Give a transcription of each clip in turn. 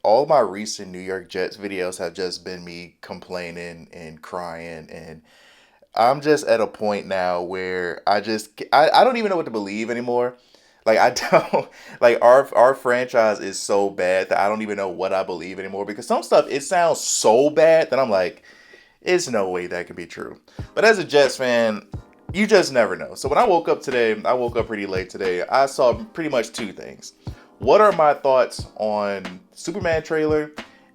all my recent New York Jets videos have just been me complaining and crying, and I'm just at a point now where I don't even know what to believe anymore. Like I don't like our franchise is so bad that I don't even know what I believe anymore, because some stuff it sounds so bad that I'm like, it's no way that can be true. But as a Jets fan, you just never know. So when I woke up today, I woke up pretty late today. I saw pretty much two things. What are my thoughts on Superman trailer?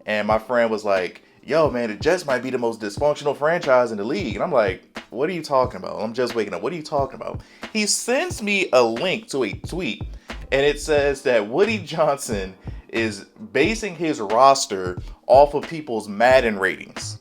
And my friend was like, yo, man, the Jets might be the most dysfunctional franchise in the league. And I'm like, what are you talking about? I'm just waking up. What are you talking about? He sends me a link to a tweet, and it says that Woody Johnson is basing his roster off of people's Madden ratings.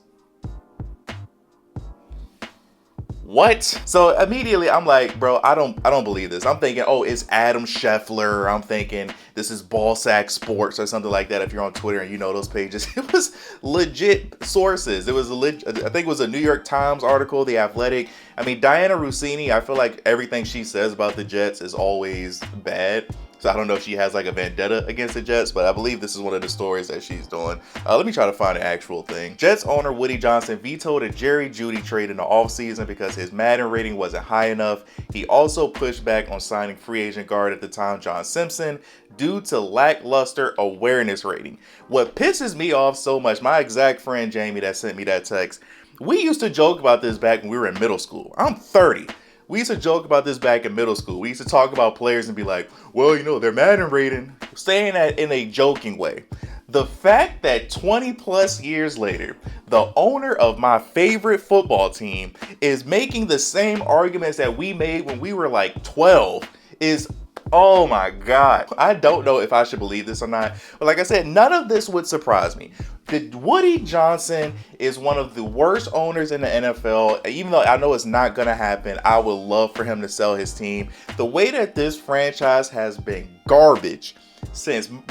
What? So immediately I'm like, bro, I don't believe this. I'm thinking, oh, it's Adam Scheffler. I'm thinking this is Ballsack Sports or something like that. If you're on Twitter and you know those pages, it was legit sources. It was I think it was a New York Times article, The Athletic. I mean, Diana Russini, I feel like everything she says about the Jets is always bad. So I don't know if she has like a vendetta against the Jets, but I believe this is one of the stories that she's doing. Let me try to find the actual thing. Jets owner Woody Johnson vetoed a Jerry Jeudy trade in the offseason because his Madden rating wasn't high enough. He also pushed back on signing free agent guard at the time John Simpson due to lackluster awareness rating. What pisses me off so much, my exact friend Jamie that sent me that text, we used to joke about this back when we were in middle school. I'm 30. We used to joke about this back in middle school. We used to talk about players and be like, well, you know, their Madden rating, saying that in a joking way. The fact that 20 plus years later, the owner of my favorite football team is making the same arguments that we made when we were like 12 is, oh my God. I don't know if I should believe this or not. But like I said, none of this would surprise me. Woody Johnson is one of the worst owners in the NFL. Even though I know it's not going to happen, I would love for him to sell his team. The way that this franchise has been garbage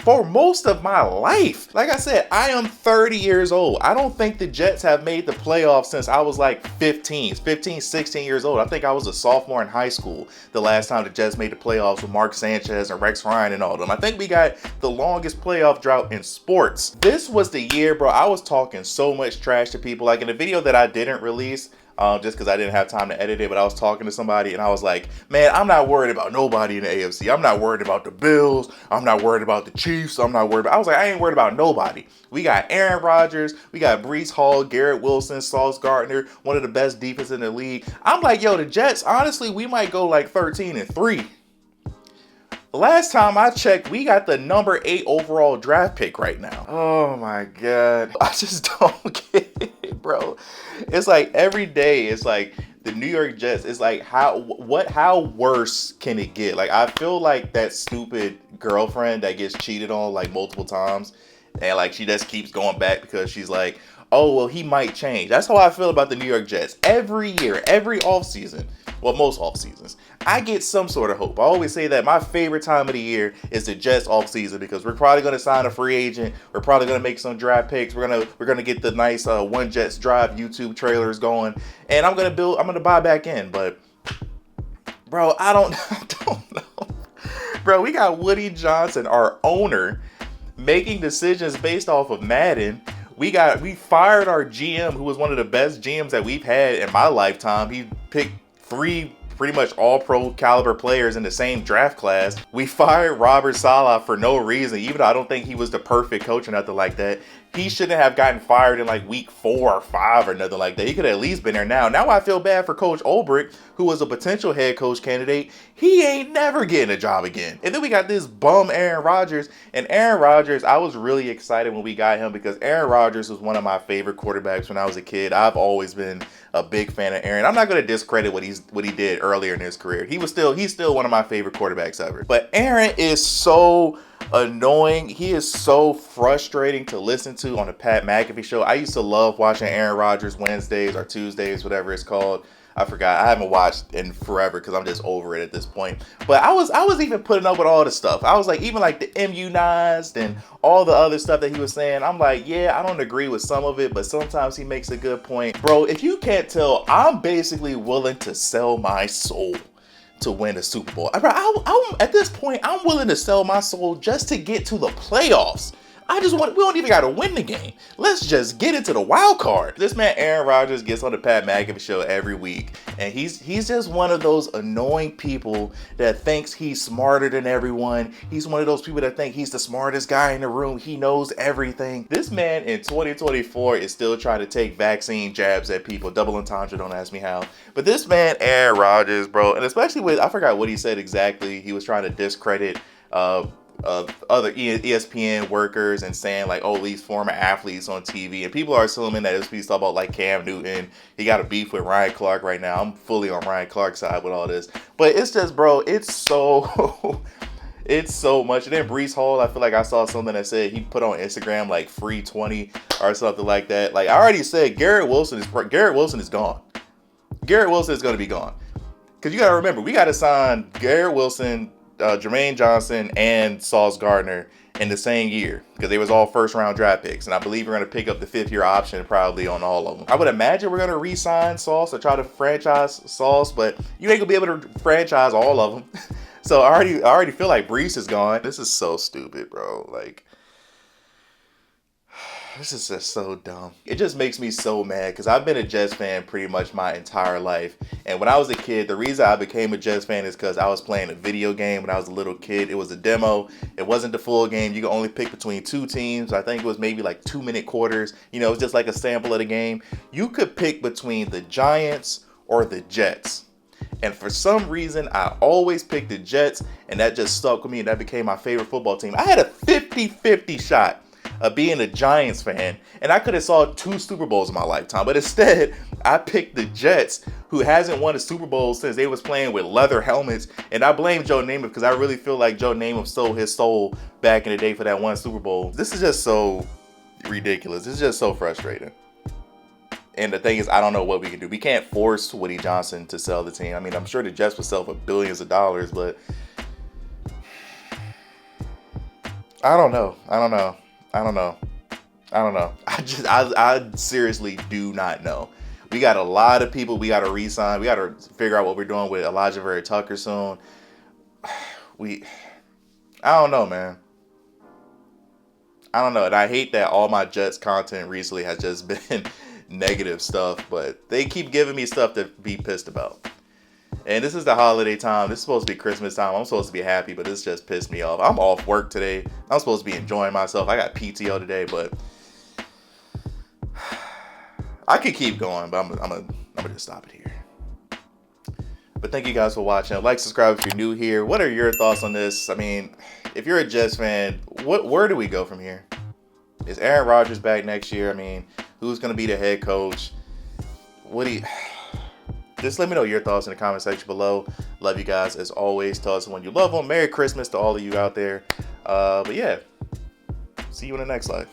for most of my life. Like I said, I am 30 years old. I don't think the Jets have made the playoffs since I was like 15, 16 years old. I think I was a sophomore in high school the last time the Jets made the playoffs with Mark Sanchez and Rex Ryan and all of them. I think we got the longest playoff drought in sports. This was the year, bro, I was talking so much trash to people. Like in the video that I didn't release, just because I didn't have time to edit it, but I was talking to somebody and I was like, man, I'm not worried about nobody in the AFC. I'm not worried about the Bills. I'm not worried about the Chiefs. I was like, I ain't worried about nobody. We got Aaron Rodgers. We got Breece Hall, Garrett Wilson, Sauce Gardner, one of the best defenses in the league. I'm like, yo, the Jets, honestly, we might go like 13-3. Last time I checked, we got the number 8 overall draft pick right now. Oh my God. I just don't get it, bro. It's like every day, it's like the New York Jets, it's like how worse can it get? Like I feel like that stupid girlfriend that gets cheated on like multiple times and like she just keeps going back because she's like, oh, well, he might change. That's how I feel about the New York Jets. Every year, every offseason, well, most off seasons, I get some sort of hope. I always say that my favorite time of the year is the Jets off season because we're probably going to sign a free agent. We're probably going to make some draft picks. We're gonna get the nice One Jets Drive YouTube trailers going, and I'm gonna buy back in. But bro, I don't know. Bro, we got Woody Johnson, our owner, making decisions based off of Madden. We fired our GM, who was one of the best GMs that we've had in my lifetime. He picked 3 pretty much all pro caliber players in the same draft class. We fired Robert Saleh for no reason, even though I don't think he was the perfect coach or nothing like that. He shouldn't have gotten fired in like week 4 or 5 or nothing like that. He could have at least been there now. Now I feel bad for Coach Ulbrich, who was a potential head coach candidate. He ain't never getting a job again. And then we got this bum Aaron Rodgers. And Aaron Rodgers, I was really excited when we got him because Aaron Rodgers was one of my favorite quarterbacks when I was a kid. I've always been a big fan of Aaron. I'm not going to discredit what he did earlier in his career. He's still one of my favorite quarterbacks ever. But Aaron is so annoying. He is so frustrating to listen to on the Pat McAfee show. I used to love watching Aaron Rodgers Wednesdays or Tuesdays, whatever it's called. I forgot. I haven't watched in forever because I'm just over it at this point. But I was even putting up with all the stuff. I was like, even like the immunized and all the other stuff that he was saying. I'm like, yeah, I don't agree with some of it, but sometimes he makes a good point. Bro, if you can't tell, I'm basically willing to sell my soul to win a Super Bowl. At this point, I'm willing to sell my soul just to get to the playoffs. we don't even got to win the game. Let's just get into the wild card. This man, Aaron Rodgers, gets on the Pat McAfee show every week. And he's just one of those annoying people that thinks he's smarter than everyone. He's one of those people that think he's the smartest guy in the room. He knows everything. This man in 2024 is still trying to take vaccine jabs at people. Double entendre, don't ask me how. But this man, Aaron Rodgers, bro, and especially with, I forgot what he said exactly. He was trying to discredit other ESPN workers and saying like, oh, these former athletes on TV, and people are assuming that it's stuff about like Cam Newton. He got a beef with Ryan Clark right now. I'm fully on Ryan Clark's side with all this, but it's just, bro, it's so it's so much. And then Breece Hall, I feel like I saw something that said he put on Instagram like free 20 or something like that. Like I already said, Garrett Wilson is gone. Garrett Wilson is going to be gone, because you got to remember, we got to sign Garrett Wilson, Jermaine Johnson, and Sauce Gardner in the same year, because they was all first round draft picks, and I believe we're going to pick up the 5th-year option probably on all of them. I would imagine we're going to re-sign Sauce or try to franchise Sauce, but you ain't gonna be able to franchise all of them. So I already feel like Breece is gone. This is so stupid, bro. Like, this is just so dumb. It just makes me so mad, because I've been a Jets fan pretty much my entire life. And when I was a kid, the reason I became a Jets fan is because I was playing a video game when I was a little kid. It was a demo. It wasn't the full game. You could only pick between 2 teams. I think it was maybe like 2-minute quarters. You know, it was just like a sample of the game. You could pick between the Giants or the Jets. And for some reason, I always picked the Jets, and that just stuck with me, and that became my favorite football team. I had a 50-50 shot of being a Giants fan, and I could have saw 2 Super Bowls in my lifetime, but instead I picked the Jets, who hasn't won a Super Bowl since they was playing with leather helmets. And I blame Joe Namath, because I really feel like Joe Namath sold his soul back in the day for that one Super Bowl. This is just so ridiculous. This is just so frustrating. And the thing is, I don't know what we can do. We can't force Woody Johnson to sell the team. I mean, I'm sure the Jets would sell for billions of dollars, but I don't know. I seriously do not know. We got a lot of people we got to re-sign. We got to figure out what we're doing with Elijah Vera Tucker soon. I don't know, man. I don't know. And I hate that all my Jets content recently has just been negative stuff, but they keep giving me stuff to be pissed about. And this is the holiday time. This is supposed to be Christmas time. I'm supposed to be happy, but this just pissed me off. I'm off work today. I'm supposed to be enjoying myself. I got PTO today, but I could keep going, but I'm gonna just stop it here. But thank you guys for watching. Like, subscribe if you're new here. What are your thoughts on this? I mean, if you're a Jets fan, where do we go from here? Is Aaron Rodgers back next year? I mean, who's gonna be the head coach? Just let me know your thoughts in the comment section below. Love you guys as always. Tell us when you love them. Merry Christmas to all of you out there. But yeah, see you in the next life.